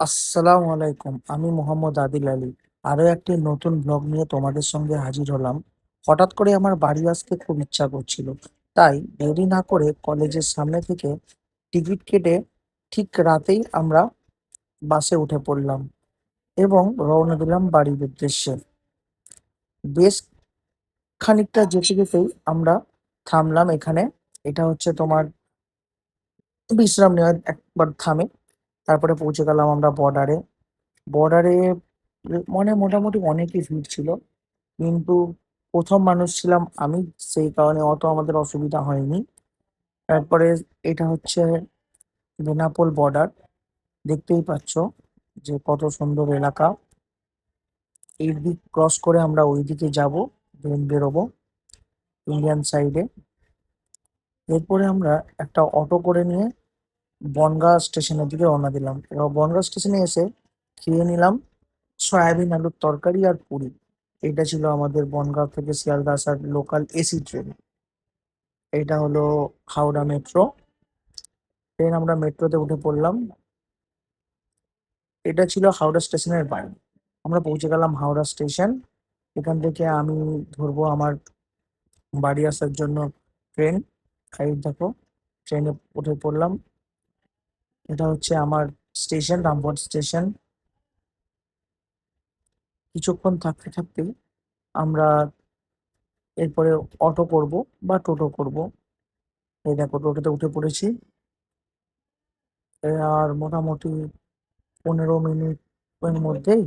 আসসালামু আলাইকুম। আমি মোহাম্মদ আদিল আলী। আরো একটি নতুন ব্লগ নিয়ে তোমাদের সঙ্গে হাজির হলাম। হঠাৎ করে আমার বাড়ি আসতে খুব ইচ্ছা করছিল। তাই দেরি না করে কলেজের সামনে থেকে টিকিট কেটে ঠিক রাতেই আমরা বাসে উঠে পড়লাম এবং রওনা দিলাম বাড়ির উদ্দেশ্যে। বেশ খানিকটা যেতে যেতেই আমরা থামলাম এখানে। এটা হচ্ছে তোমার বিশ্রাম নেওয়ার একবার থামে। তারপরে পৌঁছে গেলাম আমরা বর্ডারে। বর্ডারে মানে মোটামুটি অনেকই ভিড় ছিল, কিন্তু প্রথম মানুষ ছিলাম আমি, সেই কারণে অত আমাদের অসুবিধা হয়নি। তারপরে এটা হচ্ছে বেনাপোল বর্ডার, দেখতেই পাচ্ছ যে কত সুন্দর এলাকা। এই দিক ক্রস করে আমরা ওই দিকে যাব, দেন বেরোবো ইন্ডিয়ান সাইডে। এরপরে আমরা একটা অটো করে নিয়ে বনগাঁ স্টেশনের দিকে রওনা দিলাম। এবার বনগাঁ স্টেশনে এসে খেয়ে নিলাম সয়াবিন আলুর তরকারি আর পুরি। এটা ছিল আমাদের বনগাঁ থেকে শিয়ালদা আসার লোকাল এসি ট্রেন। এটা হলো হাওড়া মেট্রো ট্রেন। আমরা মেট্রোতে উঠে পড়লাম। এটা ছিল হাওড়া স্টেশনের বাইরে। আমরা পৌঁছে গেলাম হাওড়া স্টেশন। এখান থেকে আমি ধরবো আমার বাড়ি আসার জন্য ট্রেন। এই দেখো, ট্রেনে উঠে পড়লাম। এটা হচ্ছে আমার স্টেশন, রামপুরহাট স্টেশন। কিছুক্ষণ থাকতে থাকতেই আমরা এরপরে অটো করব বা টোটো করব। এই দেখো, টোটোতে উঠে পড়েছি। আর মোটামুটি 15 মিনিটের মধ্যেই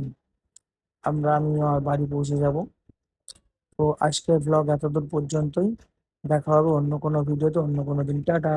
আমি আমার বাড়ি পৌঁছে যাব। তো আজকের ব্লগ এতদূর পর্যন্তই। দেখা হবে অন্য কোনো ভিডিওতে অন্য কোনো দিন। টাটা।